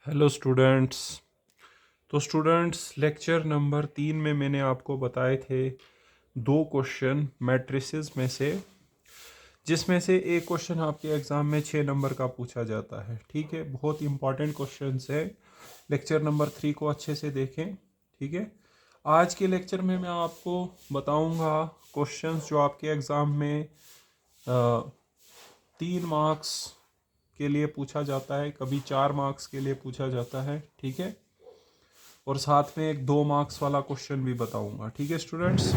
Hello students. तो students lecture number 3 में मैंने आपको बताए थे दो क्वेश्चन मैट्रिसेस में से, जिसमें से एक क्वेश्चन आपके एग्ज़ाम में 6 नंबर का पूछा जाता है। ठीक है, बहुत इंपॉर्टेंट क्वेश्चंस है। लेक्चर नंबर 3 को अच्छे से देखें। ठीक है, आज के लेक्चर में मैं आपको बताऊंगा क्वेश्चंस जो आपके एग्ज़ाम में 3 मार्क्स के लिए पूछा जाता है, कभी 4 मार्क्स के लिए पूछा जाता है। ठीक है, और साथ में एक 2 मार्क्स वाला क्वेश्चन भी बताऊंगा। ठीक है स्टूडेंट्स,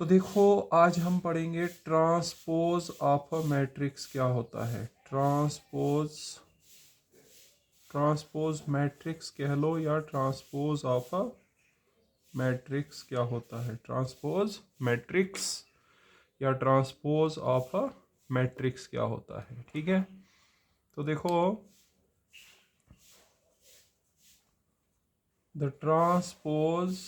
तो देखो आज हम पढ़ेंगे ट्रांसपोज ऑफ अ मैट्रिक्स क्या होता है। ट्रांसपोज मैट्रिक्स कह लो या ट्रांसपोज ऑफ अ मैट्रिक्स क्या होता है। ट्रांसपोज मैट्रिक्स या ट्रांसपोज ऑफ अ मैट्रिक्स क्या होता है। ठीक है, तो देखो the transpose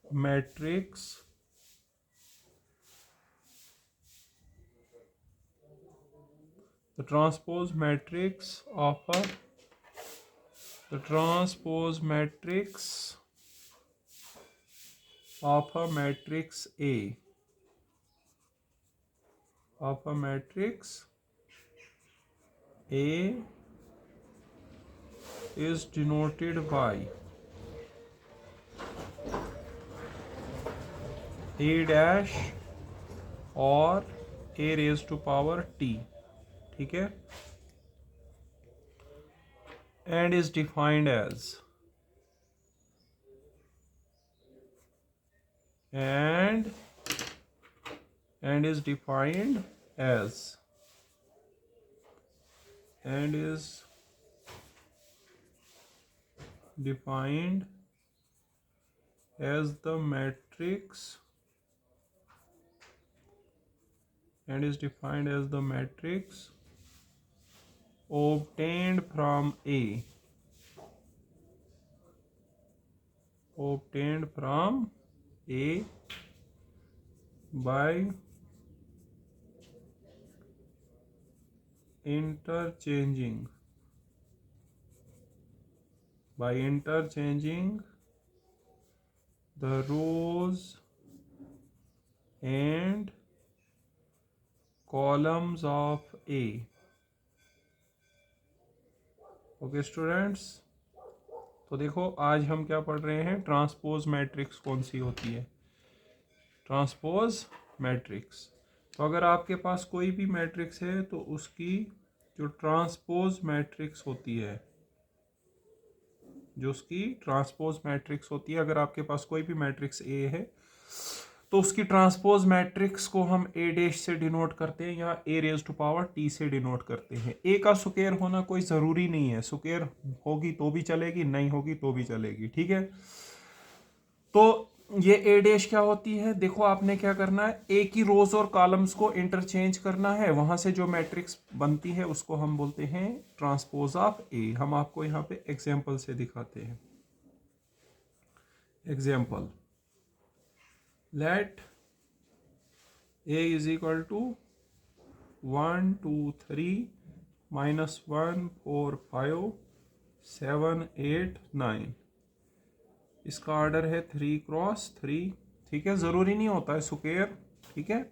matrix the transpose matrix of a the transpose matrix of a matrix A of a matrix A is denoted by A dash or A raised to power T। ठीक है, and is defined as and is defined as and is defined as the matrix and is defined as the matrix obtained from A by interchanging the rows and columns of A। Okay students, तो देखो आज हम क्या पढ़ रहे हैं, transpose matrix कौन सी होती है। ट्रांसपोज मैट्रिक्स, तो अगर आपके पास कोई भी मैट्रिक्स है तो उसकी जो ट्रांसपोज मैट्रिक्स होती है, अगर आपके पास कोई भी मैट्रिक्स ए है तो उसकी ट्रांसपोज मैट्रिक्स को हम ए डैश से डिनोट करते हैं या ए रेज टू पावर टी से डिनोट करते हैं। ए का स्क्वायर होना कोई ज़रूरी नहीं है, स्क्वायर होगी तो भी चलेगी, नहीं होगी तो भी चलेगी। ठीक है, तो ये ए डैश क्या होती है, देखो आपने क्या करना है, ए की रोज और कॉलम्स को इंटरचेंज करना है, वहां से जो मैट्रिक्स बनती है उसको हम बोलते हैं ट्रांसपोज ऑफ ए। हम आपको यहाँ पे एग्जाम्पल से दिखाते हैं। Example, let A is equal to 1 2 3 -1 4 5 7 8 9। इसका ऑर्डर है 3x3। ठीक है, ज़रूरी नहीं होता है स्क्वायर। ठीक है,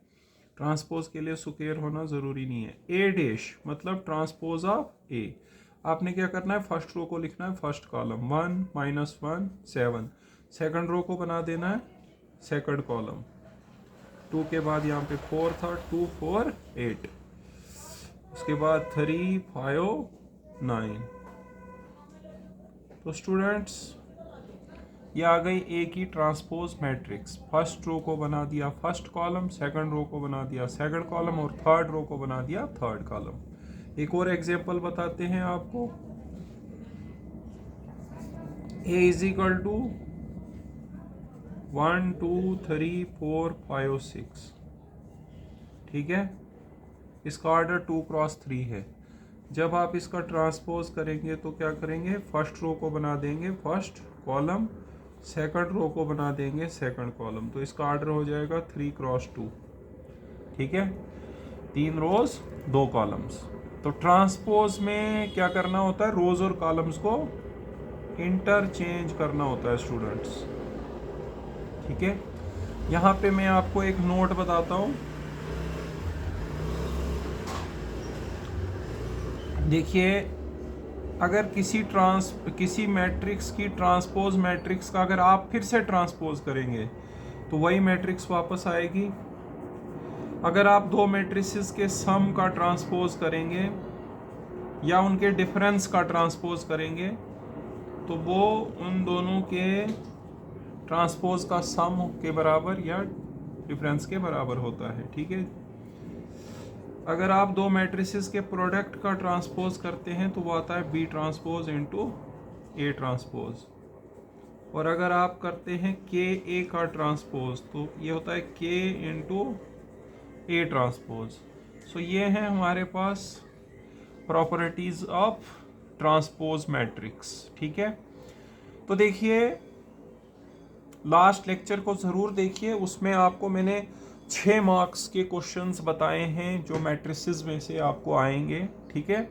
ट्रांसपोज के लिए स्क्वायर होना ज़रूरी नहीं है। ए डैश मतलब ट्रांसपोज ऑफ ए। आपने क्या करना है, फर्स्ट रो को लिखना है फर्स्ट कॉलम 1 -1 7, सेकंड रो को बना देना है सेकंड कॉलम, 2 के बाद यहाँ पे 4 था, 2 4 8, उसके बाद 3 5 9। तो स्टूडेंट्स ये आ गई ए की ट्रांसपोज मैट्रिक्स। फर्स्ट रो को बना दिया फर्स्ट कॉलम, सेकंड रो को बना दिया सेकंड कॉलम और थर्ड रो को बना दिया थर्ड कॉलम। एक और एग्जांपल बताते हैं आपको। ए इज इक्वल टू 1 2 3 4 5 6। ठीक है, इसका ऑर्डर 2x3 है। जब आप इसका ट्रांसपोज करेंगे तो क्या करेंगे, फर्स्ट रो को बना देंगे फर्स्ट कॉलम, सेकंड रो को बना देंगे सेकंड कॉलम, तो इसका ऑर्डर हो जाएगा 3x2। ठीक है, 3 रोज 2 कॉलम्स। तो ट्रांसपोज में क्या करना होता है, रोज और कॉलम्स को इंटरचेंज करना होता है स्टूडेंट्स। ठीक है, यहाँ पे मैं आपको एक नोट बताता हूँ। देखिए, अगर किसी मैट्रिक्स की ट्रांसपोज मैट्रिक्स का अगर आप फिर से ट्रांसपोज करेंगे तो वही मैट्रिक्स वापस आएगी। अगर आप दो मैट्रिसेस के सम का ट्रांसपोज करेंगे या उनके डिफरेंस का ट्रांसपोज करेंगे तो वो उन दोनों के ट्रांसपोज का सम के बराबर या डिफरेंस के बराबर होता है। ठीक है, अगर आप दो मैट्रिसेस के प्रोडक्ट का ट्रांसपोज करते हैं तो वो आता है B transpose into A transpose. और अगर आप करते हैं के ए का ट्रांसपोज तो ये होता है के इंटू ए ट्रांसपोज। सो ये है हमारे पास प्रॉपर्टीज ऑफ ट्रांसपोज मैट्रिक्स। ठीक है, तो देखिए लास्ट लेक्चर को ज़रूर देखिए, उसमें आपको मैंने 6 मार्क्स के क्वेश्चंस बताए हैं जो मैट्रिसेस में से आपको आएंगे। ठीक है,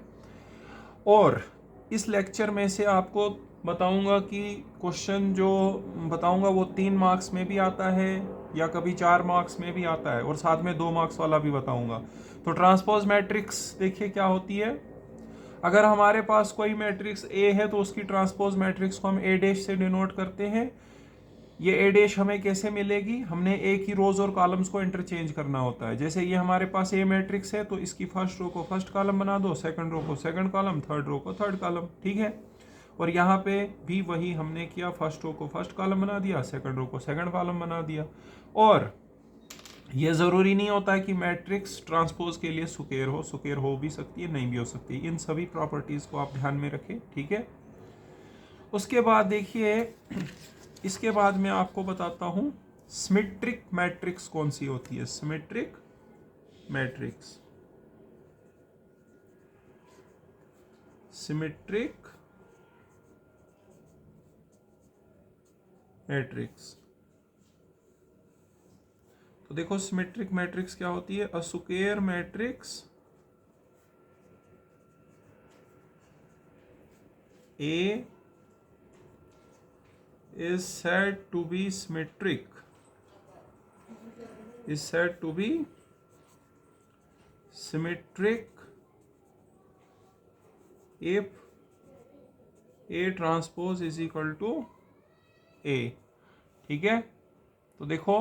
और इस लेक्चर में से आपको बताऊंगा कि क्वेश्चन जो बताऊंगा वो 3 मार्क्स में भी आता है या कभी 4 मार्क्स में भी आता है, और साथ में 2 मार्क्स वाला भी बताऊंगा। तो ट्रांसपोज मैट्रिक्स देखिए क्या होती है। अगर हमारे पास कोई मैट्रिक्स ए है तो उसकी ट्रांसपोज मैट्रिक्स को हम ए डैश से डिनोट करते हैं। ये ए डैश हमें कैसे मिलेगी, हमने एक ही रोज और कॉलम्स को इंटरचेंज करना होता है। जैसे ये हमारे पास ए मैट्रिक्स है तो इसकी फर्स्ट रो को फर्स्ट कॉलम बना दो, सेकंड रो को सेकंड कॉलम, थर्ड रो को थर्ड कॉलम। ठीक है, और यहाँ पे भी वही हमने किया, फर्स्ट रो को फर्स्ट कॉलम बना दिया, सेकंड रो को सेकंड कॉलम बना दिया। और ये ज़रूरी नहीं होता है कि मैट्रिक्स ट्रांसपोज के लिए सुकेर हो भी सकती है, नहीं भी हो सकती। इन सभी प्रॉपर्टीज़ को आप ध्यान में रखें। ठीक है, उसके बाद देखिए, इसके बाद मैं आपको बताता हूं सिमेट्रिक मैट्रिक्स कौन सी होती है। Symmetric matrix, symmetric matrix. तो देखो सिमेट्रिक मैट्रिक्स क्या होती है। A square matrix A is said to be symmetric, is said to be symmetric if A transpose is equal to A। ठीक है, तो देखो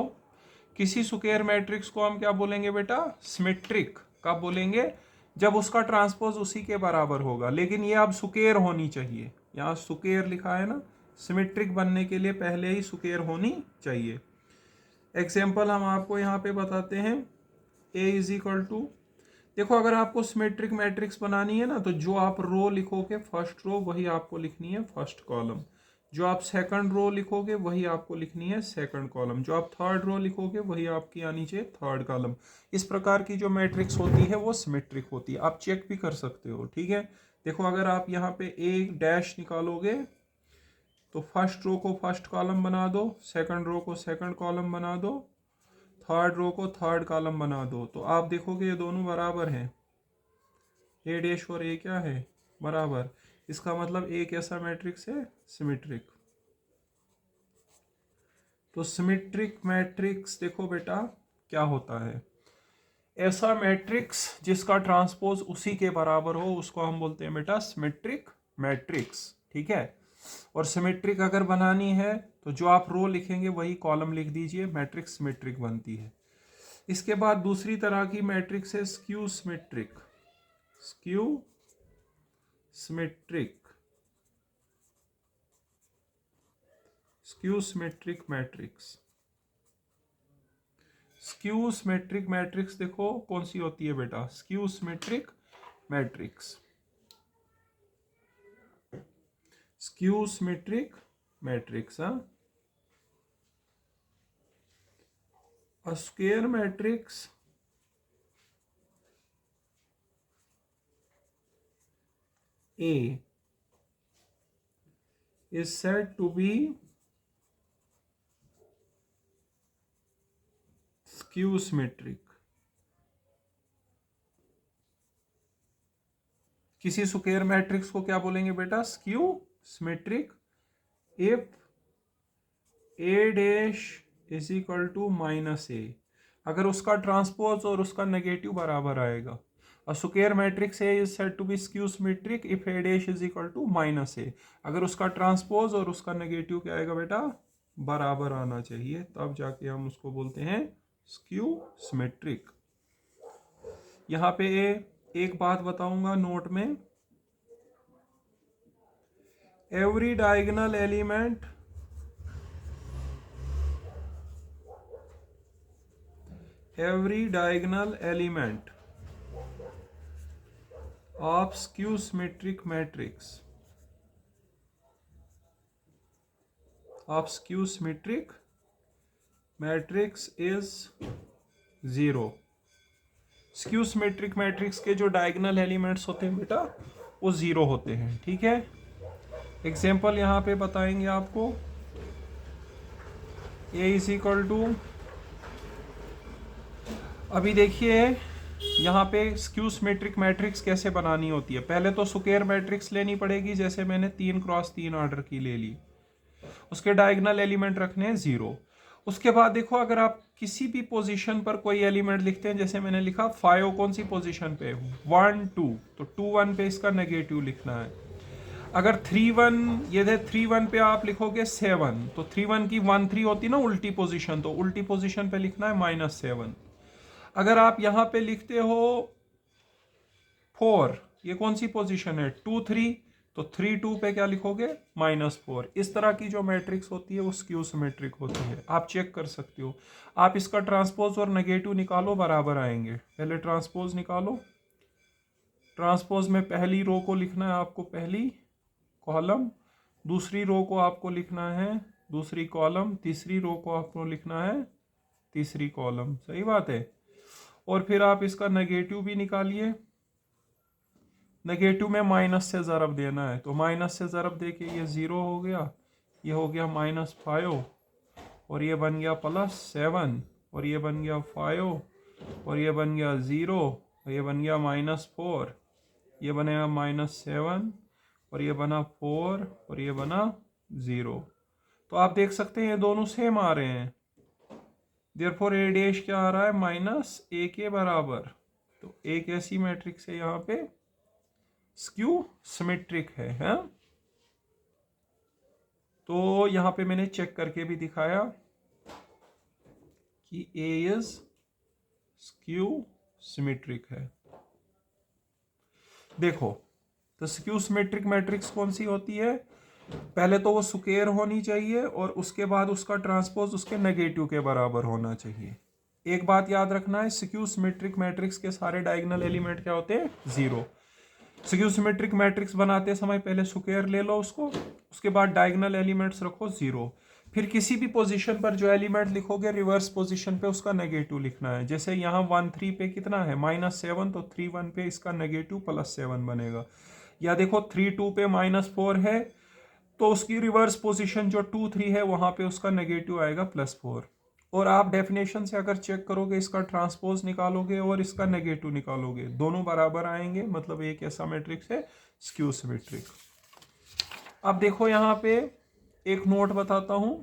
किसी स्क्वायर मैट्रिक्स को हम क्या बोलेंगे बेटा, सिमेट्रिक। कब बोलेंगे, जब उसका ट्रांसपोज उसी के बराबर होगा। लेकिन ये अब स्क्वायर होनी चाहिए, यहाँ स्क्वायर लिखा है ना, सिमेट्रिक बनने के लिए पहले ही स्क्वायर होनी चाहिए। एग्जाम्पल हम आपको यहाँ पे बताते हैं। ए इज इक्वल टू, देखो अगर आपको सिमेट्रिक मैट्रिक्स बनानी है ना तो जो आप रो लिखोगे फर्स्ट रो वही आपको लिखनी है फर्स्ट कॉलम, जो आप सेकंड रो लिखोगे वही आपको लिखनी है सेकंड कॉलम, जो आप थर्ड रो लिखोगे वही आपकी आनी चाहिए थर्ड कॉलम। इस प्रकार की जो मैट्रिक्स होती है वो सिमेट्रिक होती है। आप चेक भी कर सकते हो। ठीक है, देखो अगर आप यहाँ पे एक डैश निकालोगे तो फर्स्ट रो को फर्स्ट कॉलम बना दो, सेकंड रो को सेकंड कॉलम बना दो, थर्ड रो को थर्ड कॉलम बना दो, तो आप देखोगे ये दोनों बराबर हैं। ए डैश और ए क्या है, बराबर। इसका मतलब ए कैसा मैट्रिक्स है, सिमेट्रिक। तो सिमेट्रिक मैट्रिक्स देखो बेटा क्या होता है, ऐसा मैट्रिक्स जिसका ट्रांसपोज उसी के बराबर हो उसको हम बोलते हैं बेटा सिमेट्रिक मैट्रिक्स। ठीक है, और सिमेट्रिक अगर बनानी है तो जो आप रो लिखेंगे वही कॉलम लिख दीजिए, मैट्रिक्स सिमेट्रिक बनती है। इसके बाद दूसरी तरह की मैट्रिक्स है skew symmetric. Skew symmetric, skew symmetric matrix. Skew symmetric matrix देखो कौन सी होती है बेटा, skew symmetric matrix, skew symmetric matrix. A square matrix A is said to be skew symmetric किसी स्क्वायर मैट्रिक्स को क्या बोलेंगे बेटा? Skew symmetric if A dash is equal to minus A, अगर उसका ट्रांसपोज और उसका नेगेटिव बराबर आएगा। A square matrix A is said to be skew symmetric if A dash is equal to minus A, अगर उसका ट्रांसपोज और उसका नेगेटिव क्या आएगा बेटा? बराबर आना चाहिए, तब जाके हम उसको बोलते हैं स्क्यू सिमेट्रिक। यहाँ पे एक बात बताऊंगा नोट में, every diagonal element of skew symmetric matrix is 0। Skew symmetric matrix के जो डायगोनल एलिमेंट्स होते हैं बेटा वो 0 होते हैं, ठीक है। एग्जाम्पल यहाँ पे बताएंगे आपको, ए इज इक्वल टू, अभी देखिए यहाँ पे स्क्यू सिमेट्रिक मैट्रिक्स कैसे बनानी होती है। पहले तो स्क्वायर मैट्रिक्स लेनी पड़ेगी, जैसे मैंने 3x3 ऑर्डर की ले ली, उसके डायगोनल एलिमेंट रखने हैं 0। उसके बाद देखो अगर आप किसी भी पोजीशन पर कोई एलिमेंट लिखते हैं, जैसे मैंने लिखा 5 कौन सी पोजीशन पे, 1 2, तो 2 1 पे इसका नेगेटिव लिखना है। अगर 3 1, ये 3 1 पे आप लिखोगे 7, तो 3 1 की 1 3 होती है ना उल्टी पोजीशन, तो उल्टी पोजीशन पे लिखना है -7। अगर आप यहाँ पे लिखते हो 4, ये कौन सी पोजीशन है 2 3, तो 3 2 पे क्या लिखोगे -4। इस तरह की जो मैट्रिक्स होती है वो स्क्यू सिमेट्रिक होती है, आप चेक कर सकते हो। आप इसका ट्रांसपोज और नेगेटिव निकालो, बराबर आएंगे। पहले ट्रांसपोज निकालो, ट्रांसपोज में पहली रो को लिखना है आपको पहली कॉलम, दूसरी रो को आपको लिखना है दूसरी कॉलम, तीसरी रो को आपको लिखना है तीसरी कॉलम, सही बात है। और फिर आप इसका नेगेटिव भी निकालिए, नेगेटिव में माइनस से ज़रब देना है, तो माइनस से ज़रब दे के ये 0 हो गया, ये हो गया -5, और ये बन गया +7, और ये बन गया 5, और ये बन गया 0, और ये बन गया -4, ये बनेगा -7, और ये बना 4, और ये बना 0। तो आप देख सकते हैं ये दोनों सेम आ रहे हैं, देयरफॉर ए डैश क्या आ रहा है -a के बराबर। तो एक ऐसी मैट्रिक्स है यहाँ पे स्क्यू सिमेट्रिक है। तो यहाँ पे मैंने चेक करके भी दिखाया कि ए इज स्क्यू सिमेट्रिक है। देखो तो स्क्यू सिमेट्रिक मैट्रिक्स कौन सी होती है? पहले तो वो स्क्वायर होनी चाहिए और उसके बाद उसका ट्रांसपोज उसके नेगेटिव के बराबर होना चाहिए। एक बात याद रखना है, स्क्यू सिमेट्रिक मैट्रिक्स के सारे डायगोनल एलिमेंट क्या होते हैं? 0। स्क्यू सिमेट्रिक मैट्रिक्स बनाते समय पहले स्क्वायर ले लो उसको, उसके बाद डायगोनल एलिमेंट्स रखो 0, फिर किसी भी पोजीशन पर जो एलिमेंट लिखोगे रिवर्स पोजीशन पे उसका नेगेटिव लिखना है। जैसे यहाँ 1 3 पे कितना है -7, तो 3 1 पे इसका नेगेटिव +7 बनेगा। या देखो 3 2 पे -4 है, तो उसकी रिवर्स पोजीशन जो 2 3 है वहां पे उसका नेगेटिव आएगा +4। और आप डेफिनेशन से अगर चेक करोगे, इसका ट्रांसपोज निकालोगे और इसका नेगेटिव निकालोगे, दोनों बराबर आएंगे, मतलब एक ऐसा मैट्रिक्स है स्क्यू सिमेट्रिक। अब देखो यहाँ पे एक नोट बताता हूं,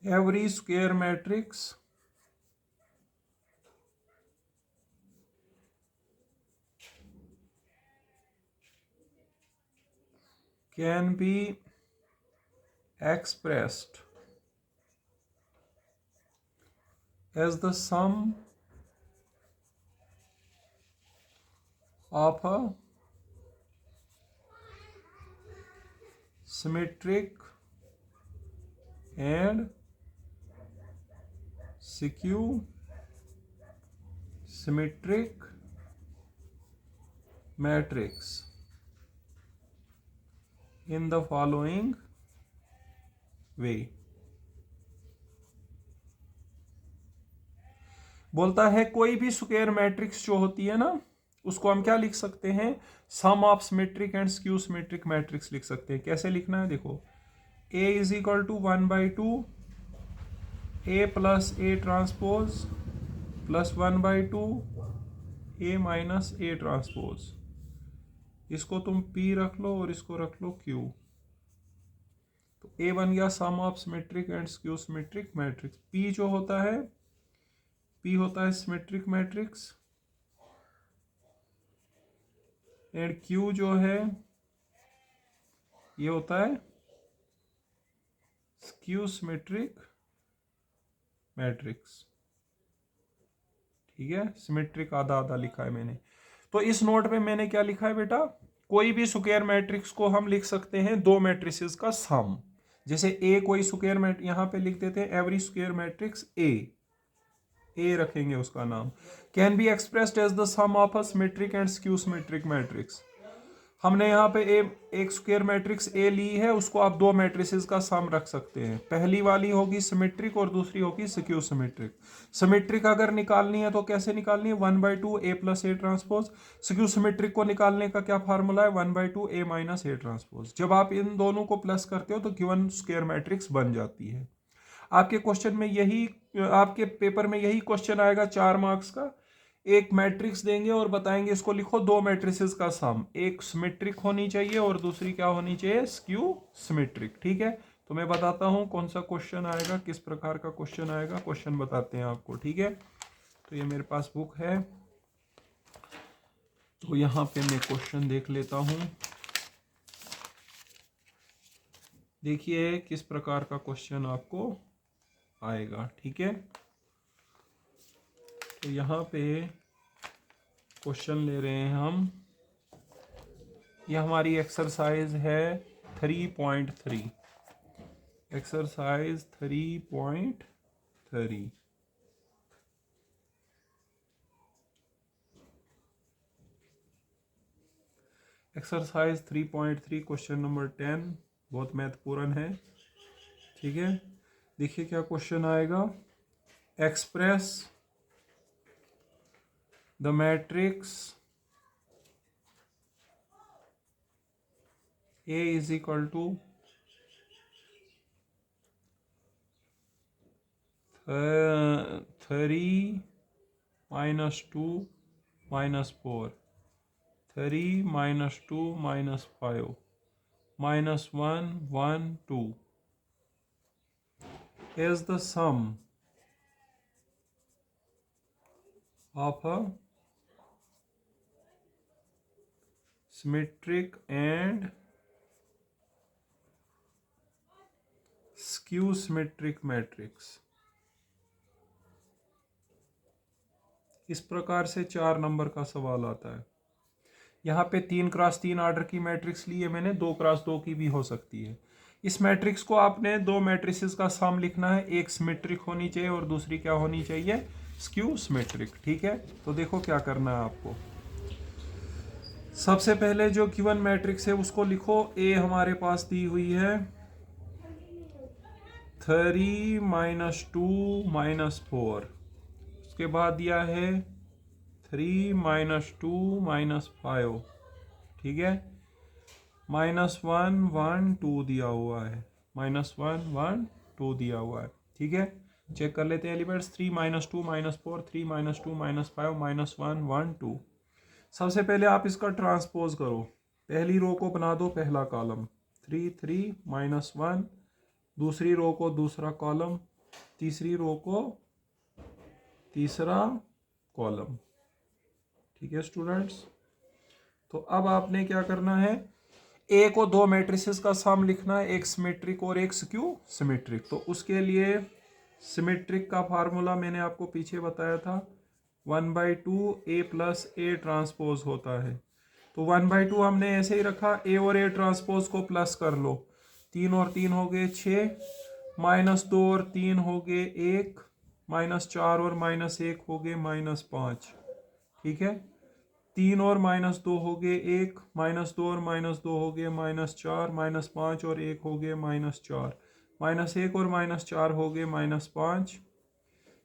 every square matrix can be expressed as the sum of a symmetric and skew symmetric matrix in the following way। बोलता है कोई भी स्क्वायर मैट्रिक्स जो होती है ना, उसको हम क्या लिख सकते हैं? Sum of symmetric and skew symmetric matrix लिख सकते हैं। कैसे लिखना है देखो, A is equal to 1/2 A plus A transpose plus 1/2 A minus A transpose. इसको तुम P रख लो और इसको रख लो Q। तो A बन गया sum of symmetric and skew symmetric matrix. P जो होता है, P होता है सिमेट्रिक मैट्रिक्स एंड Q जो है ये होता है स्क्यू सिमेट्रिक मैट्रिक्स। ठीक है, सिमेट्रिक आधा आधा लिखा है मैंने। तो इस नोट पे मैंने क्या लिखा है बेटा, कोई भी स्क्वायर मैट्रिक्स को हम लिख सकते हैं दो मैट्रिसेस का सम। जैसे ए कोई स्क्वायर मैट्रिक्स यहां पे लिख देते हैं एवरी स्क्वायर मैट्रिक्स ए रखेंगे उसका नाम। Can be expressed as the sum of a symmetric and skew symmetric matrix. हमने यहाँ पे एक स्क्वायर मैट्रिक्स ए ली है, उसको आप दो मैट्रिसेस का सम रख सकते हैं। पहली वाली होगी सिमेट्रिक और दूसरी होगी स्क्यू सिमेट्रिक। सिमेट्रिक अगर निकालनी है तो कैसे निकालनी है, 1/2 A plus A transpose. Skew symmetric को निकालने का क्या फार्मूला है, 1/2 ए माइनस ए ट्रांसपोज। जब आप इन दोनों को प्लस करते हो तो गिवन स्क्वायर मैट्रिक्स बन जाती है। आपके क्वेश्चन में यही, आपके पेपर में यही क्वेश्चन आएगा 4 मार्क्स का। एक मैट्रिक्स देंगे और बताएंगे इसको लिखो दो मैट्रिसेस का सम, एक सिमेट्रिक होनी चाहिए और दूसरी क्या होनी चाहिए, स्क्यू सिमेट्रिक। ठीक है, तो मैं बताता हूं कौन सा क्वेश्चन आएगा, किस प्रकार का क्वेश्चन आएगा, क्वेश्चन बताते हैं आपको। ठीक है, तो ये मेरे पास बुक है, तो यहां पे मैं क्वेश्चन देख लेता हूं। देखिए किस प्रकार का क्वेश्चन आपको आएगा। ठीक है, तो यहाँ पे क्वेश्चन ले रहे हैं हम, यह हमारी एक्सरसाइज है 3.3, एक्सरसाइज 3.3। एक्सरसाइज 3.3 क्वेश्चन नंबर 10 बहुत महत्वपूर्ण है। ठीक है, देखिए क्या क्वेश्चन आएगा, express the matrix A is equal to 3 minus 2 minus 4, 3 minus 2 minus 5 minus 1 1 2 is the sum of a symmetric and skew symmetric matrix। इस प्रकार से 4 नंबर का सवाल आता है। यहाँ पे 3x3 ऑर्डर की मैट्रिक्स ली है मैंने, 2x2 की भी हो सकती है। इस मैट्रिक्स को आपने दो मैट्रिसेस का सम लिखना है, एक सिमेट्रिक होनी चाहिए और दूसरी क्या होनी चाहिए, स्क्यू सिमेट्रिक। ठीक है, तो देखो क्या करना है आपको। सबसे पहले जो गिवन मैट्रिक्स है उसको लिखो। ए हमारे पास दी हुई है 3 minus 2 minus 4, उसके बाद दिया है 3 minus 2 minus 5। ठीक है, -1 1 2 दिया हुआ है, -1 1 2 दिया हुआ है। ठीक है, चेक कर लेते हैं elements. 3 minus 2 minus 4, 3 minus 2 minus 5, -1 1 2। सबसे पहले आप इसका ट्रांसपोज करो, पहली रो को बना दो पहला कॉलम, 3 3 -1, दूसरी रो को दूसरा कॉलम, तीसरी रो को तीसरा कॉलम। ठीक है स्टूडेंट्स, तो अब आपने क्या करना है, ए को दो मैट्रिसेस का सम लिखना है, एक सिमेट्रिक और एक स्क्यू सिमेट्रिक। तो उसके लिए सिमेट्रिक का फार्मूला मैंने आपको पीछे बताया था, 1/2 ए प्लस ए ट्रांसपोज होता है। तो 1/2 हमने ऐसे ही रखा, ए और ए ट्रांसपोज को प्लस कर लो, 3 और 3 हो गए 6, -2 और 3 हो गए 1, -4 और -1 हो गए -5। ठीक है, 3 और -2 हो गए 1, -2 और -2 हो गए -4, -5 और 1 हो गए -4, -1 और -4 हो गए -5,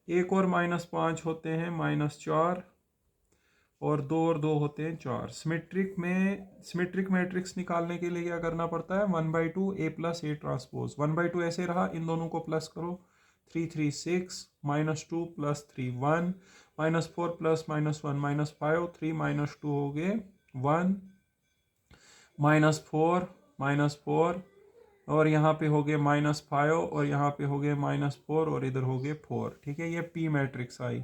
1 और -5 होते हैं -4 और 2 और 2 होते हैं 4। सिमेट्रिक मैट्रिक्स निकालने के लिए क्या करना पड़ता है, 1/2 ए प्लस ए ट्रांसपोज। 1/2 ऐसे रहा, इन दोनों को प्लस करो, 3 3 6 -2 + 3 1 -4 + -1 -5 3 -2 हो गए 1 -4 -4 और यहाँ पे हो गए -5 और यहाँ पे हो गए -4 और इधर हो गए 4। ठीक है, ये पी मैट्रिक्स आई।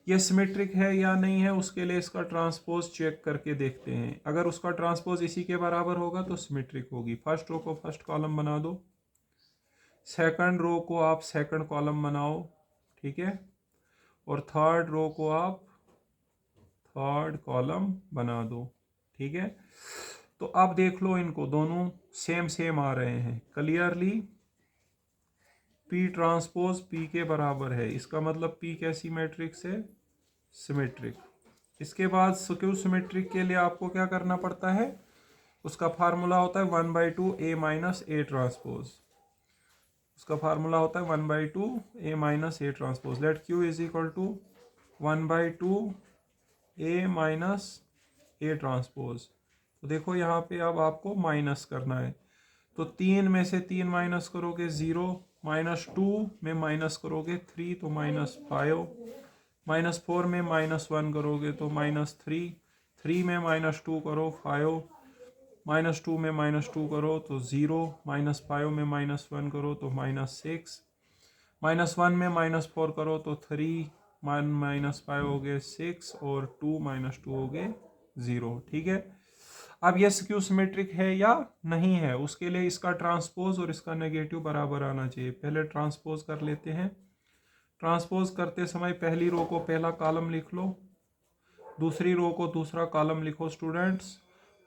ये सिमेट्रिक है या नहीं है उसके लिए इसका ट्रांसपोज चेक करके देखते हैं। अगर उसका ट्रांसपोज इसी के बराबर होगा तो सिमेट्रिक होगी। फर्स्ट रो को फर्स्ट कॉलम बना दो, सेकंड रो को आप सेकंड कॉलम बनाओ। ठीक है, और थर्ड रो को आप थर्ड कॉलम बना दो। ठीक है, तो अब देख लो, इनको दोनों सेम सेम आ रहे हैं क्लियरली। पी ट्रांसपोज पी के बराबर है, इसका मतलब पी कैसी मैट्रिक्स है? सिमेट्रिक। इसके बाद स्क्यू सिमेट्रिक के लिए आपको क्या करना पड़ता है? उसका फार्मूला होता है 1/2 A - A ट्रांसपोज। उसका फार्मूला होता है 1/2 A - A transpose. Let Q is equal to 1/2 A - A transpose. तो देखो यहाँ पे अब आपको माइनस करना है, तो 3 में से 3 माइनस करोगे 0, -2 में माइनस करोगे 3 तो -5, -4 में -1 करोगे तो -3, 3 में -2 करो 5, -2 में -2 करो तो 0, -5 में -1 करो तो -6, -1 में -4 करो तो 3, -5 हो गए 6 और 2 -2 हो गए 0। ठीक है, अब ये स्क्यू सिमेट्रिक है या नहीं है उसके लिए इसका ट्रांसपोज और इसका नेगेटिव बराबर आना चाहिए। पहले ट्रांसपोज कर लेते हैं। ट्रांसपोज करते समय पहली रो को पहला कॉलम लिख लो, दूसरी रो को दूसरा कॉलम लिखो स्टूडेंट्स,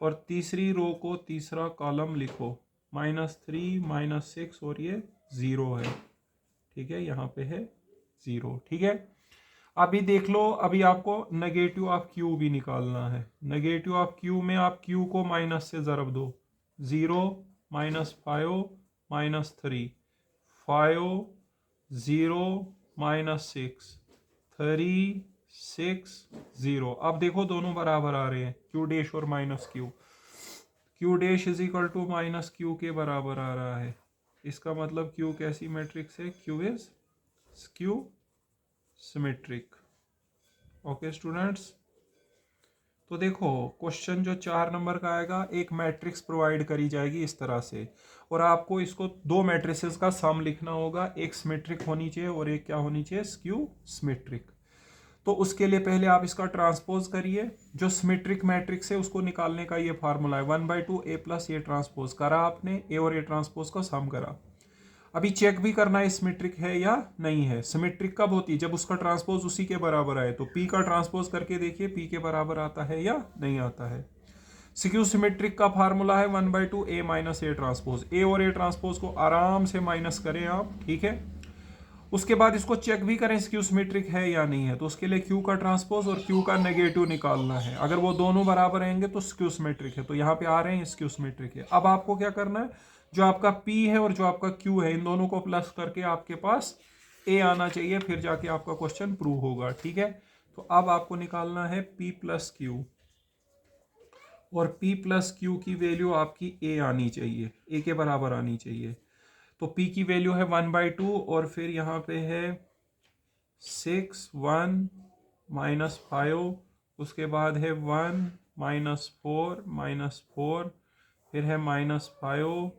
और तीसरी रो को तीसरा कॉलम लिखो। -3 -6 और ये 0 है। ठीक है, यहाँ पे है 0। ठीक है, अभी देख लो, अभी आपको नेगेटिव ऑफ क्यू भी निकालना है। नेगेटिव ऑफ क्यू में आप क्यू को माइनस से ज़रब दो। 0 -5 -3 5 0 -6 3 6 0। अब देखो दोनों बराबर आ रहे हैं, क्यू डैश और minus Q. Q dash is equal to minus Q के बराबर आ रहा है। इसका मतलब क्यू कैसी मैट्रिक्स है? Q is skew symmetric. Okay students, तो देखो क्वेश्चन जो 4 नंबर का आएगा, एक मैट्रिक्स प्रोवाइड करी जाएगी इस तरह से, और आपको इसको दो मैट्रिसेस का सम लिखना होगा। एक सिमेट्रिक होनी चाहिए और एक क्या होनी चाहिए? Skew symmetric. तो उसके लिए पहले आप इसका ट्रांसपोज करिए। जो सिमेट्रिक मैट्रिक्स है उसको निकालने का ये फार्मूला है 1/2 A + A ट्रांसपोज। करा आपने, ए और ए ट्रांसपोज का सम करा। अभी चेक भी करना है सिमेट्रिक है या नहीं है। सिमेट्रिक कब होती है? जब उसका ट्रांसपोज उसी के बराबर आए। तो पी का ट्रांसपोज करके देखिए पी के बराबर आता है या नहीं आता है। स्क्यू सिमेट्रिक का फार्मूला है 1/2 A - A ट्रांसपोज। ए और ए ट्रांसपोज को आराम से माइनस करें आप। ठीक है, उसके बाद इसको चेक भी करें स्क्यू सिमेट्रिक है या नहीं है। तो उसके लिए क्यू का ट्रांसपोज और क्यू का नेगेटिव निकालना है। अगर वो दोनों बराबर रहेंगे तो स्क्यू सिमेट्रिक है। तो यहाँ पे आ रहे हैं स्क्यू सिमेट्रिक है। अब आपको क्या करना है? जो आपका P है और जो आपका Q है, इन दोनों को प्लस करके आपके पास A आना चाहिए, फिर जाके आपका क्वेश्चन प्रूव होगा। ठीक है, तो अब आपको निकालना है P + Q, और P + Q की वैल्यू आपकी A आनी चाहिए, A के बराबर आनी चाहिए। तो P की वैल्यू है 1/2 और फिर यहाँ पे है 6 1 -5, उसके बाद है 1 -4 -4, फिर है -5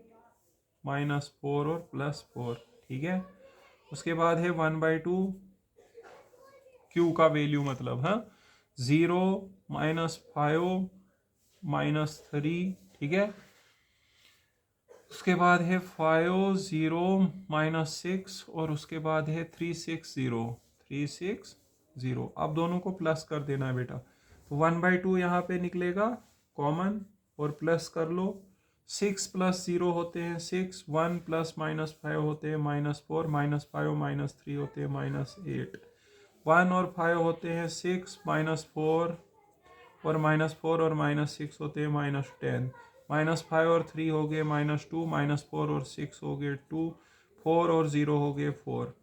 -4 और +4। ठीक है, उसके बाद है 1/2 क्यू का वैल्यू मतलब 0 -5 -3। ठीक है, उसके बाद है 5 0 -6 और उसके बाद है 3 6 0 3 6 0। अब दोनों को प्लस कर देना है बेटा। तो 1/2 यहाँ पे निकलेगा कॉमन और प्लस कर लो। 6 + 0 होते हैं 6, 1 + -5 होते हैं -4, -5 -3 होते हैं -8, 1 और 5 होते हैं 6, -4 और -4 और -6 होते हैं -10, -5 और 3 हो गए -2, -4 और 6 हो गए 2, 4 और 0 हो गए 4।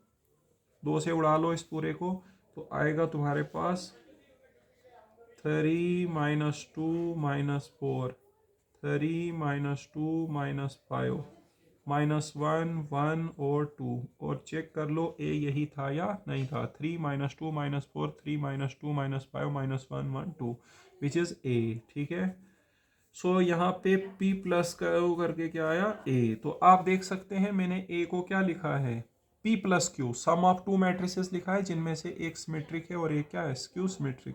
2 से उड़ा लो इस पूरे को तो आएगा तुम्हारे पास 3 -2 -4, 3 -2 -5, -1 और 2 और चेक कर लो ए यही था या नहीं था। 3 -2 -4 3 -2 -5 -1 1 2 विच इज ए। ठीक है, सो यहाँ पे p प्लस करके क्या आया ए। तो आप देख सकते हैं मैंने ए को क्या लिखा है p plus Q, sum of two matrices लिखा है जिनमें से एक सिमेट्रिक है और एक क्या है skew symmetric.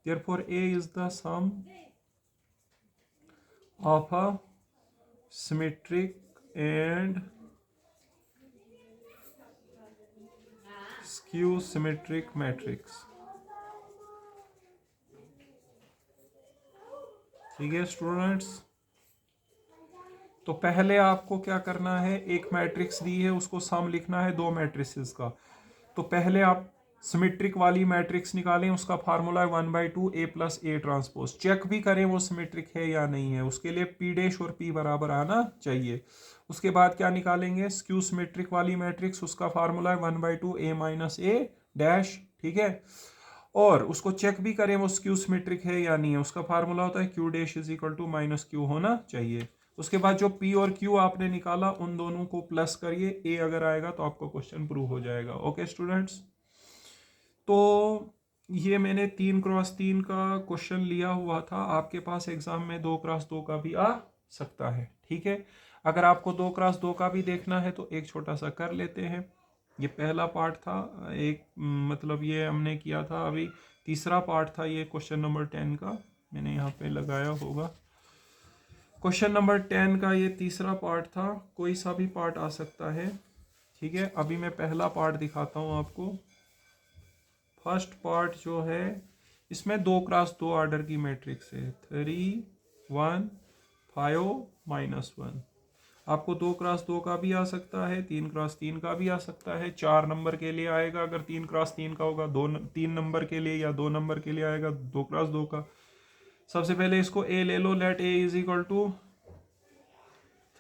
Therefore a is the sum of a symmetric and skew symmetric matrix. ठीक है स्टूडेंट्स, तो पहले आपको क्या करना है, एक मैट्रिक्स दी है उसको सम लिखना है दो मैट्रिसेस का। तो पहले आप सिमेट्रिक वाली मैट्रिक्स निकालें, उसका फार्मूला है 1/2 a plus A transpose. Check भी करें वो सिमेट्रिक है या नहीं है, उसके लिए p डैश और p बराबर आना चाहिए। उसके बाद क्या निकालेंगे, स्क्यू सिमेट्रिक वाली मैट्रिक्स, उसका फार्मूला है 1/2 a माइनस ए डैश। ठीक है, और उसको चेक भी करें वो स्क्यू सिमेट्रिक है या नहीं है, उसका फार्मूला होता है q dash is equal to minus Q होना चाहिए। उसके बाद जो p और q आपने निकाला उन दोनों को प्लस करिए, a अगर आएगा तो आपका क्वेश्चन प्रूव हो जाएगा। ओके स्टूडेंट्स, तो ये मैंने 3x3 का क्वेश्चन लिया हुआ था, आपके पास एग्जाम में 2x2 का भी आ सकता है। ठीक है, अगर आपको 2x2 का भी देखना है तो एक छोटा सा कर लेते हैं। ये पहला पार्ट था, एक मतलब ये हमने किया था अभी, तीसरा पार्ट था ये क्वेश्चन नंबर 10 का, मैंने यहाँ पे लगाया होगा। क्वेश्चन नंबर 10 का ये तीसरा पार्ट था, कोई सा भी पार्ट आ सकता है। ठीक है, अभी मैं पहला पार्ट दिखाता हूँ आपको। फर्स्ट पार्ट जो है इसमें 2x2 ऑर्डर की मैट्रिक्स है, 3 1 5 -1। आपको 2x2 का भी आ सकता है, 3x3 का भी आ सकता है। 4 नंबर के लिए आएगा अगर 3x3 का होगा, 3 नंबर के लिए या 2 नंबर के लिए आएगा 2x2 का। सबसे पहले इसको a ले लो, let a is equal to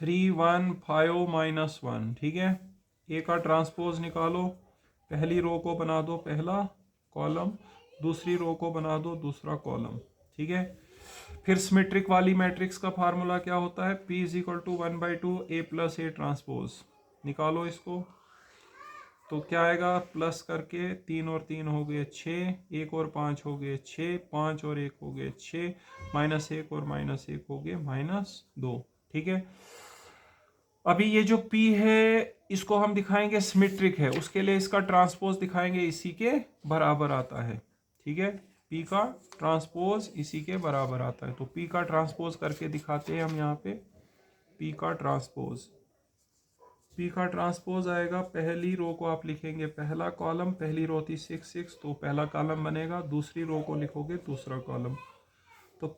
3 1 5 -1। ठीक है, a का ट्रांसपोज निकालो, पहली रो को बना दो पहला कॉलम, दूसरी रो को बना दो दूसरा कॉलम। ठीक है, फिर सिमेट्रिक वाली मैट्रिक्स का फार्मूला क्या होता है, p is equal to 1/2 a plus A transpose. निकालो इसको, तो क्या आएगा, प्लस करके 3 और 3 हो गए 6, 1 और 5 हो गए 6, 5 और 1 हो गए 6, -1 और -1 हो गए -2। ठीक है, अभी ये जो p है इसको हम दिखाएंगे सिमेट्रिक है, उसके लिए इसका ट्रांसपोज दिखाएंगे इसी के बराबर आता है। ठीक है, p का ट्रांसपोज इसी के बराबर आता है, तो p का ट्रांसपोज करके दिखाते हैं हम यहाँ पे। p का ट्रांसपोज आएगा, पहली रो को आप लिखेंगे पहला कॉलम, पहली रो थी 6 6 तो पहला कॉलम बनेगा, दूसरी रो को लिखोगे दूसरा कॉलम। तो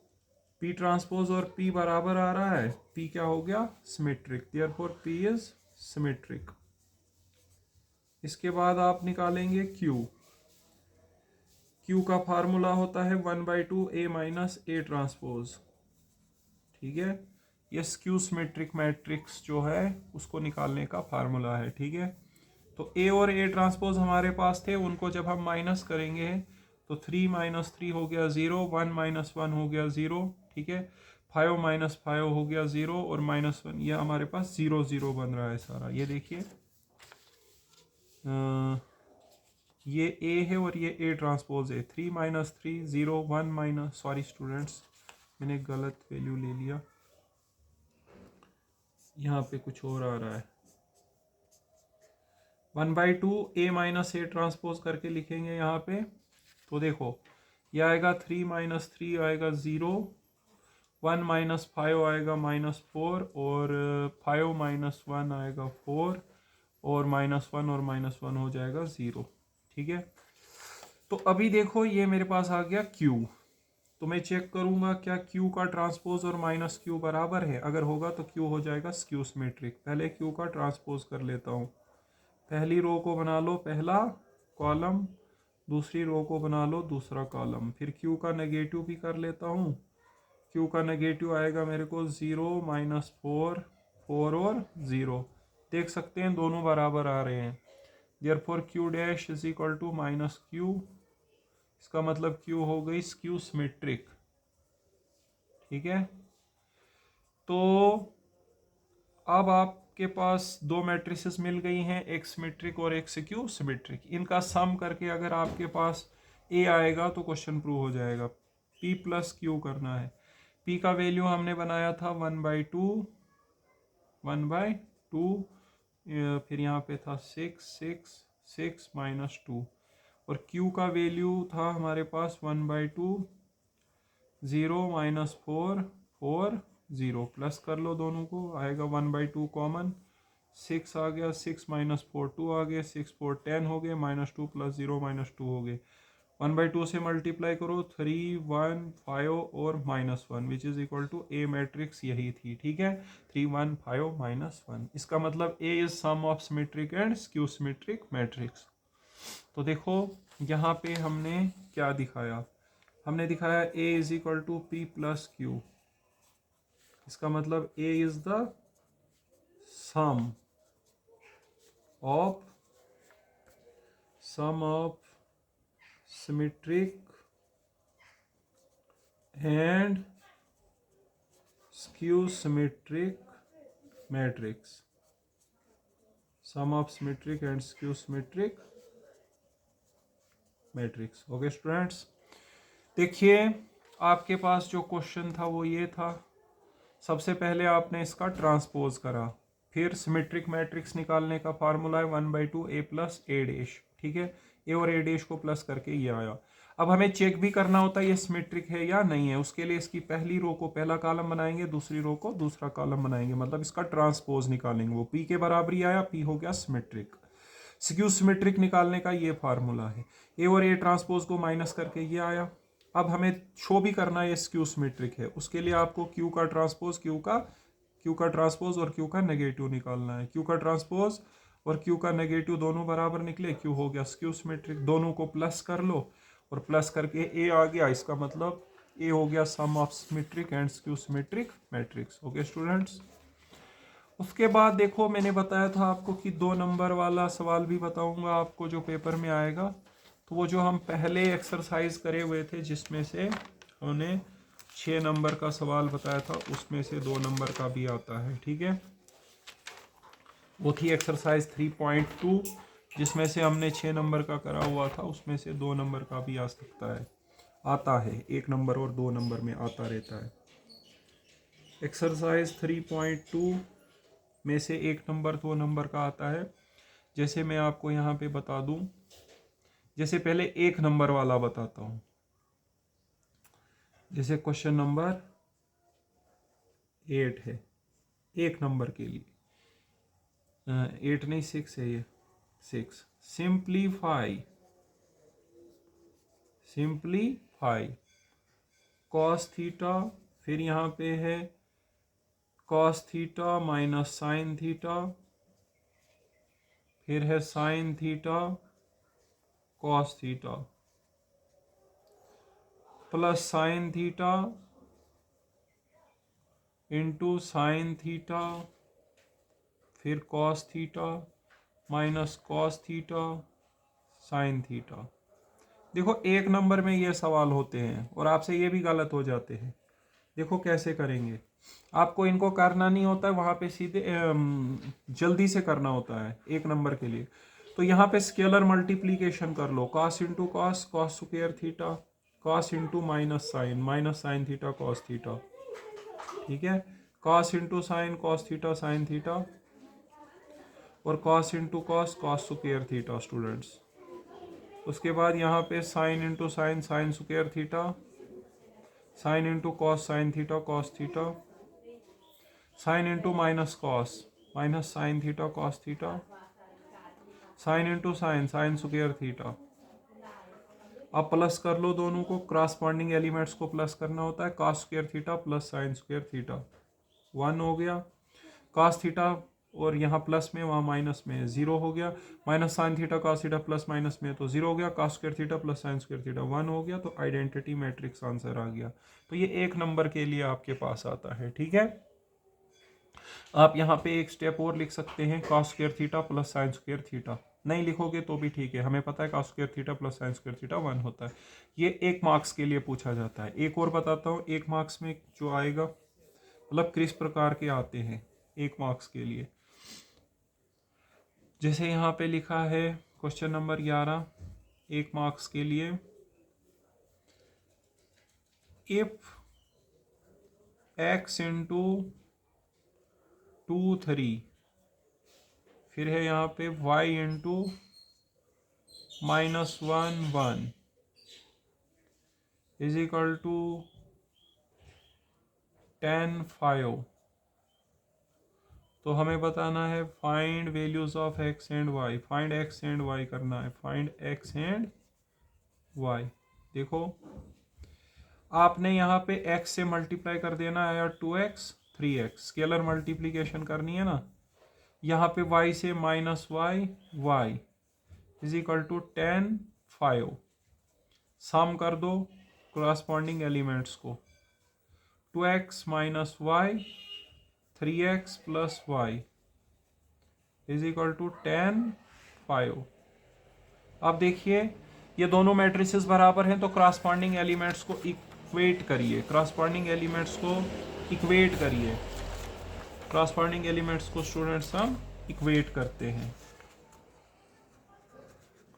p ट्रांसपोज और p बराबर आ रहा है, p क्या हो गया symmetric, therefore p is symmetric. इसके बाद आप निकालेंगे q का फार्मूला होता है 1/2 a माइनस ए ट्रांसपोज। ठीक है, ये स्क्यू सिमेट्रिक मैट्रिक्स जो है उसको निकालने का फार्मूला है। ठीक है, तो a और a ट्रांसपोज हमारे पास थे, उनको जब हम माइनस करेंगे तो 3 -3 हो गया 0, 1 -1 हो गया 0। ठीक है, 5 -5 हो गया 0 और -1, ये हमारे पास 0 0 बन रहा है सारा। ये देखिए ये a है और ये a ट्रांसपोज है, 3 -3 0 1 सॉरी स्टूडेंट्स मैंने गलत वैल्यू ले लिया, यहाँ पे कुछ और आ रहा है। 1/2 a माइनस ए ट्रांसपोज करके लिखेंगे यहाँ पे, तो देखो ये आएगा 3 -3 आएगा 0, 1 -5 आएगा -4 और 5 -1 आएगा 4 और -1 और -1 हो जाएगा 0। ठीक है, तो अभी देखो ये मेरे पास आ गया q, तो मैं चेक करूंगा क्या q का ट्रांसपोज और -q बराबर है, अगर होगा तो q हो जाएगा स्क्यू सिमेट्रिक। पहले q का ट्रांसपोज कर लेता हूँ, पहली रो को बना लो पहला कॉलम, दूसरी रो को बना लो दूसरा कॉलम, फिर q का नेगेटिव भी कर लेता हूँ। q का नेगेटिव आएगा मेरे को 0 -4 4 और 0, देख सकते हैं दोनों बराबर आ रहे हैं, therefore q dash is equal to -q, इसका मतलब q हो गई स्क्यू सिमेट्रिक। ठीक है, तो अब आप आपके पास दो मैट्रिसेस मिल गई हैं, एक सिमेट्रिक और एक स्क्यू सिमेट्रिक। इनका सम करके अगर आपके पास ए आएगा तो क्वेश्चन प्रूव हो जाएगा। पी प्लस क्यू करना है। पी का वैल्यू हमने बनाया था 1/2, 1/2, फिर यहाँ पे था 6 -2, और Q का वैल्यू था हमारे पास 1/2, 0 -4, 4, 0। प्लस कर लो दोनों को, आएगा 1/2 कॉमन, 6 आ गया, 6 -4 2 आ गए, 6 4 10 हो गए, -2 + 0 -2 हो गए। 1/2 से मल्टीप्लाई करो, 3 1 5 और -1 which is equal to A matrix यही थी। ठीक है, 3 1 5 -1। इसका मतलब A is sum of symmetric and skew symmetric matrix. तो देखो यहाँ पे हमने क्या दिखाया, हमने दिखाया A is equal to P plus Q. इसका मतलब A is the sum of symmetric and skew symmetric matrix, sum of symmetric and skew symmetric matrix। Okay students, देखिए आपके पास जो क्वेश्चन था वो ये था। सबसे पहले आपने इसका ट्रांसपोज करा, फिर सिमेट्रिक मैट्रिक्स निकालने का फार्मूला है 1/2 a प्लस a डैश। ठीक है, a और a डैश को प्लस करके ये आया। अब हमें चेक भी करना होता है ये सिमेट्रिक है या नहीं है। उसके लिए इसकी पहली रो को पहला कॉलम बनाएंगे, दूसरी रो को दूसरा कॉलम बनाएंगे, मतलब इसका ट्रांसपोज निकालेंगे। वो p के बराबरी आया, p हो गया सिमेट्रिक। स्क्यू सिमेट्रिक निकालने का ये फार्मूला है, a और a ट्रांसपोज को माइनस करके ये आया। अब हमें शो भी करना है ये स्क्यू सिमेट्रिक है, उसके लिए आपको q का ट्रांसपोज, q का ट्रांसपोज और q का नेगेटिव निकालना है। q का ट्रांसपोज और q का नेगेटिव दोनों बराबर निकले, q हो गया स्क्यू सिमेट्रिक। दोनों को प्लस कर लो और प्लस करके a आ गया, इसका मतलब a हो गया sum of symmetric and skew symmetric matrix. Okay students, उसके बाद देखो मैंने बताया था आपको कि 2 नंबर वाला सवाल भी बताऊंगा आपको जो पेपर में आएगा। तो वो जो हम पहले एक्सरसाइज करे हुए थे जिसमें से हमने 6 नंबर का सवाल बताया था, उसमें से 2 नंबर का भी आता है। ठीक है, वो थी एक्सरसाइज 3.2 जिसमें से हमने 6 नंबर का करा हुआ था, उसमें से 2 नंबर का भी आ सकता है, आता है। 1 नंबर और 2 नंबर में आता रहता है। एक्सरसाइज 3.2 में से 1 नंबर 2 नंबर का आता है। जैसे मैं आपको यहाँ पे बता दूं, जैसे पहले 1 नंबर वाला बताता हूँ। जैसे क्वेश्चन नंबर 8 है, 1 नंबर के लिए 8 नहीं 6 है ये, 6। सिंप्लीफाई कॉस थीटा, फिर यहाँ पे है cos theta minus sine theta, फिर है sine theta cos theta plus sine theta into sine theta, फिर cos theta minus cos theta sine theta. देखो 1 नंबर में ये सवाल होते हैं और आपसे ये भी गलत हो जाते हैं। देखो कैसे करेंगे, आपको इनको करना नहीं होता है, वहाँ पे सीधे जल्दी से करना होता है 1 नंबर के लिए। तो यहाँ पे स्केलर मल्टीप्लीकेशन कर लो, cos into cos, cos square theta, cos into minus sine theta cos theta. ठीक है, cos into sine cos theta sine theta, और cos into cos cos square theta students. उसके बाद यहाँ पे sine into sine sine square theta, sine into cos sine theta cos theta, sine into minus cos minus sine theta cos theta, sine into sine sine square theta. अब plus कर लो दोनों को, corresponding elements को plus करना होता है। Cos square theta plus sign square theta 1 हो गया, कॉस थीटा और यहाँ प्लस में वहाँ माइनस में 0 हो गया, minus sine theta cos theta plus minus में तो 0 हो गया, cos square theta plus sign square theta 1 हो गया। तो आइडेंटिटी मैट्रिक्स आंसर आ गया। तो ये 1 नंबर के लिए आपके पास आता है। ठीक है, आप यहाँ पे एक स्टेप और लिख सकते हैं, cos square theta plus sign square theta. नहीं लिखोगे तो भी ठीक है, हमें पता है cos square theta plus sign square theta 1 होता है। ये 1 मार्क्स के लिए पूछा जाता है। एक और बताता हूँ, 1 मार्क्स में जो आएगा, मतलब किस प्रकार के आते हैं 1 मार्क्स के लिए। जैसे यहाँ पे लिखा है क्वेश्चन नंबर 11 1 मार्क्स के लिए, इफ x इंटू 2 3, फिर है यहाँ पे y into -1 1 is equal to 10 5। तो हमें बताना है find values of x and y, find x and y करना है, फाइंड x एंड y। देखो आपने यहाँ पे x से मल्टीप्लाई कर देना है, या 2x 3x स्केलर मल्टीप्लीकेशन करनी है ना। यहाँ पे y से -y is equal to 10 5। Sum कर दो क्रॉसपॉन्डिंग एलिमेंट्स को, 2x minus Y 3x plus Y is equal to 10 5। अब देखिए ये दोनों मैट्रिसेस बराबर हैं, तो क्रॉसपॉन्डिंग एलिमेंट्स को इक्वेट करिए, क्रॉसपॉन्डिंग एलिमेंट्स को इक्वेट करिए। क्रॉसपॉन्डिंग एलिमेंट्स को स्टूडेंट्स हम इक्वेट करते हैं,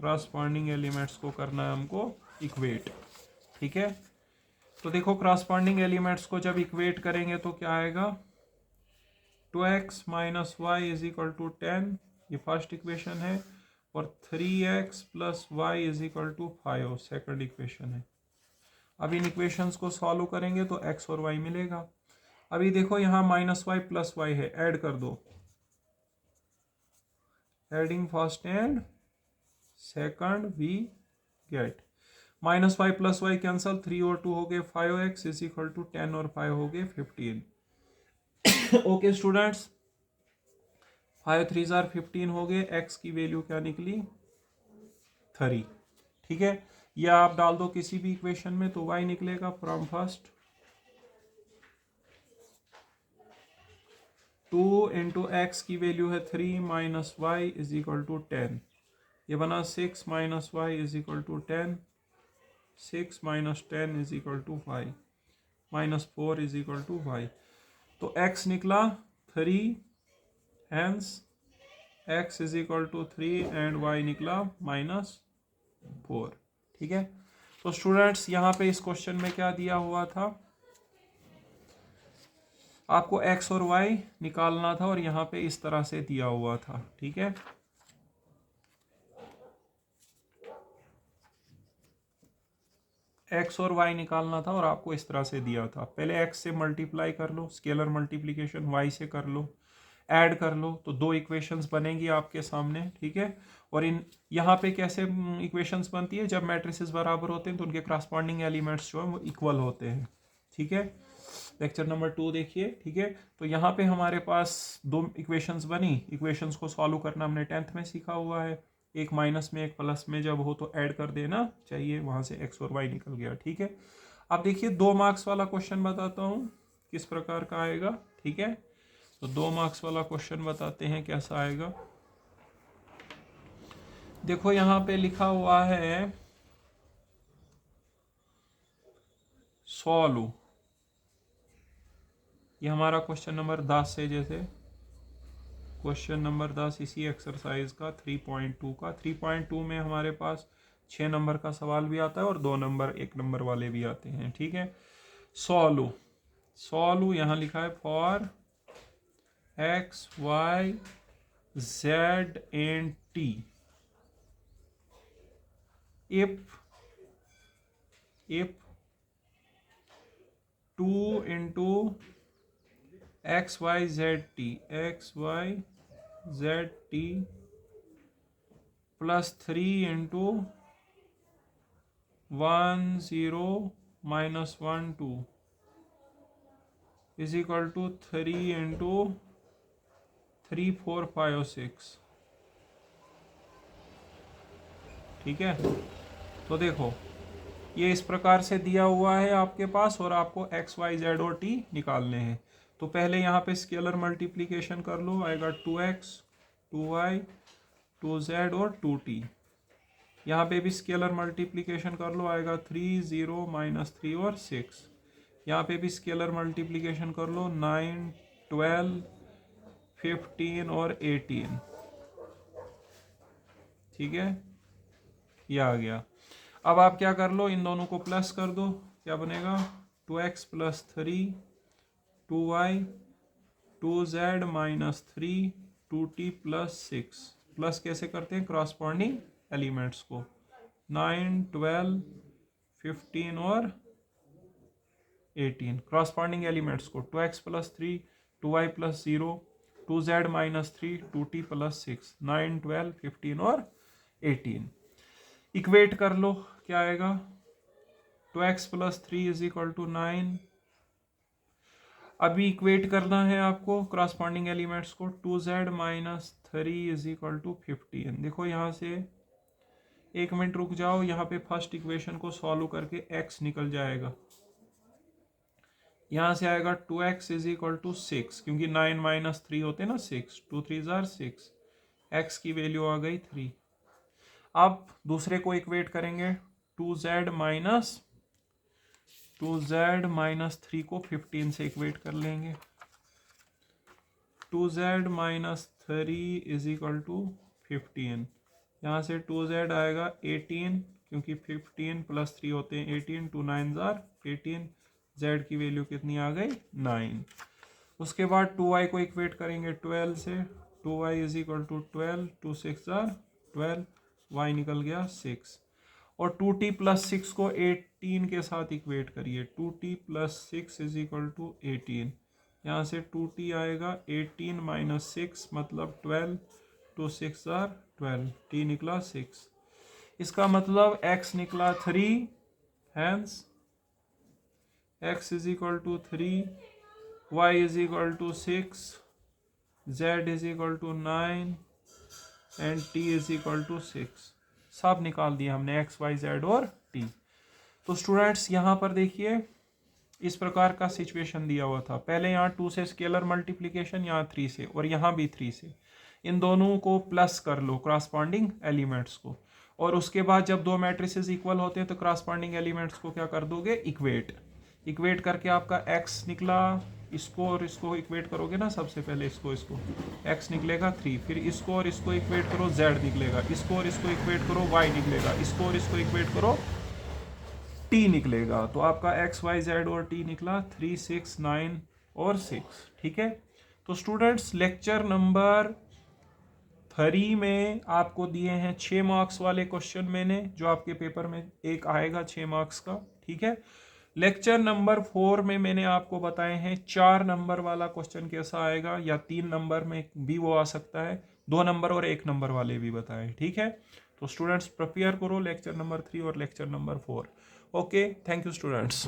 क्रॉसपॉन्डिंग एलिमेंट्स को करना है हमको इक्वेट, ठीक है। तो देखो क्रॉसपॉन्डिंग एलिमेंट्स को जब इक्वेट करेंगे तो क्या आएगा, 2x minus Y is equal to 10, ये फर्स्ट इक्वेशन है, और 3x plus Y is equal to 5 second equation है। अब इन इक्वेशंस को सॉल्व करेंगे तो x और y मिलेगा। अभी देखो यहाँ माइनस वाई प्लस वाई है, ऐड कर दो, adding first and second we get minus Y plus Y cancel, 3 और 2 हो गए 5x इज इक्वल टू 10 और 5 हो गए 15। ओके स्टूडेंट्स, 5 3 जार 15 हो गए, x की वैल्यू क्या निकली 3, ठीक है। या आप डाल दो किसी भी इक्वेशन में तो y निकलेगा फ्रॉम फर्स्ट 2 इंटू एक्स की वैल्यू है 3 minus Y is equal to 10, ये बना 6 minus Y is equal to 10, 6 minus 10 is equal to 5, minus 4 is equal to 5। तो x निकला 3, hence x is equal to 3 and y निकला -4, ठीक है। तो स्टूडेंट्स यहाँ पे इस क्वेश्चन में क्या दिया हुआ था, आपको x और y निकालना था और यहाँ पे इस तरह से दिया हुआ था, ठीक है। x और y निकालना था और आपको इस तरह से दिया था। पहले x से मल्टीप्लाई कर लो, स्केलर मल्टीप्लिकेशन y से कर लो, ऐड कर लो, तो दो इक्वेशंस बनेंगी आपके सामने, ठीक है। और इन यहाँ पे कैसे इक्वेशंस बनती है, जब मैट्रिसेस बराबर होते हैं तो उनके क्रॉसपॉन्डिंग एलिमेंट्स जो है वो इक्वल होते हैं, ठीक है। लेक्चर नंबर 2 देखिए, ठीक है। तो यहाँ पे हमारे पास दो इक्वेशंस बनी, इक्वेशंस को सॉल्व करना हमने 10th में सीखा हुआ है, एक माइनस में एक प्लस में जब हो तो ऐड कर देना चाहिए, वहाँ से x और y निकल गया, ठीक है। अब देखिए 2 मार्क्स वाला क्वेश्चन बताता हूँ किस प्रकार का आएगा, ठीक है। तो 2 मार्क्स वाला क्वेश्चन बताते हैं कैसा आएगा। देखो यहाँ पे लिखा हुआ है सॉल्व, ये हमारा क्वेश्चन नंबर 10 है, जैसे क्वेश्चन नंबर 10 इसी एक्सरसाइज का 3.2 का, 3.2 में हमारे पास 6 नंबर का सवाल भी आता है और 2 नंबर 1 नंबर वाले भी आते हैं, ठीक है। सॉल्व, सॉल्व यहाँ लिखा है for x y z and t if 2 into x y z t plus 3 into 1 0 minus 1 2 is equal to 3 into 3 4 5 6, ठीक है। तो देखो ये इस प्रकार से दिया हुआ है आपके पास और आपको x y z और t निकालने हैं। तो पहले यहाँ पे स्केलर मल्टीप्लिकेशन कर लो, आएगा 2x 2y 2z और 2t। यहाँ पे भी स्केलर मल्टीप्लिकेशन कर लो, आएगा 3 0 -3 और 6। यहाँ पे भी स्केलर मल्टीप्लिकेशन कर लो, 9 12 15 और 18। ठीक है, ये आ गया। अब आप क्या कर लो, इन दोनों को प्लस कर दो, क्या बनेगा 2x plus 3 2y 2z minus 3 2t plus 6। Plus कैसे करते हैं, क्रॉसपॉन्डिंग एलिमेंट्स को, 9 12 15 और 18 क्रॉसपॉन्डिंग एलिमेंट्स को, 2x plus 3 2y plus 0 2z minus 3 2t plus 6 9 12 15 और 18। इक्वेट कर लो, क्या आएगा 2x plus 3 is equal to 9। अभी इक्वेट करना है आपको क्रॉसपॉन्डिंग एलिमेंट्स को, 2z minus 3 is equal to 15। देखो यहाँ से एक मिनट रुक जाओ, यहाँ पे फर्स्ट इक्वेशन को सॉल्व करके x निकल जाएगा, यहाँ से आएगा 2x इज इक्वल टू 6, क्योंकि 9 माइनस 3 होते ना 6, 2 3 जार 6, x की वैल्यू आ गई 3। अब दूसरे को इक्वेट करेंगे, 2z माइनस 3 को 15 से इक्वेट कर लेंगे, 2z minus 3 is equal to 15। यहाँ से 2z आएगा 18, क्योंकि 15 प्लस 3 होते हैं 18, 2 9 जार 18, z की वैल्यू कितनी आ गई 9। उसके बाद 2y को इक्वेट करेंगे 12 से, 2y इज इक्वल टू 12, 2 6 जार 12, y निकल गया 6। और 2t प्लस 6 को 18 के साथ इक्वेट करिए, 2t plus 6 is equal to 18। यहाँ से 2t आएगा 18 माइनस 6 मतलब 12, 2 6 जार 12, t निकला 6। इसका मतलब x निकला 3, hence x is equal to 3, y is equal to 6, z is equal to 9 and t is equal to 6। सब निकाल दिया हमने x y z और t। तो स्टूडेंट्स यहाँ पर देखिए इस प्रकार का सिचुएशन दिया हुआ था, पहले यहाँ 2 से स्केलर मल्टीप्लिकेशन, यहाँ 3 से, और यहाँ भी 3 से, इन दोनों को प्लस कर लो क्रॉसपॉन्डिंग एलिमेंट्स को, और उसके बाद जब दो मैट्रिसेस इक्वल होते हैं तो क्रॉसपॉन्डिंग एलिमेंट्स को क्या कर दोगे, इक्वेट करके आपका x निकला, इसको और इसको इक्वेट करोगे ना, सबसे पहले इसको x निकलेगा 3, फिर इसको और इसको इक्वेट करो z निकलेगा, इसको और इसको इक्वेट करो y निकलेगा, इसको और इसको इक्वेट करो t निकलेगा। तो आपका x y z और t निकला 3 6 9 और 6। ठीक है, तो स्टूडेंट्स लेक्चर नंबर 3 में आपको दिए हैं 6 मार्क्स वाले क्वेश्चन मैंने, जो आपके पेपर में एक आएगा 6 मार्क्स का। ठीक है, लेक्चर नंबर 4 में मैंने आपको बताए हैं 4 नंबर वाला क्वेश्चन कैसा आएगा, या 3 नंबर में भी वो आ सकता है, 2 नंबर और 1 नंबर वाले भी बताए। ठीक है, तो स्टूडेंट्स प्रिपेयर करो लेक्चर नंबर 3 और lecture number 4। Okay, thank you students.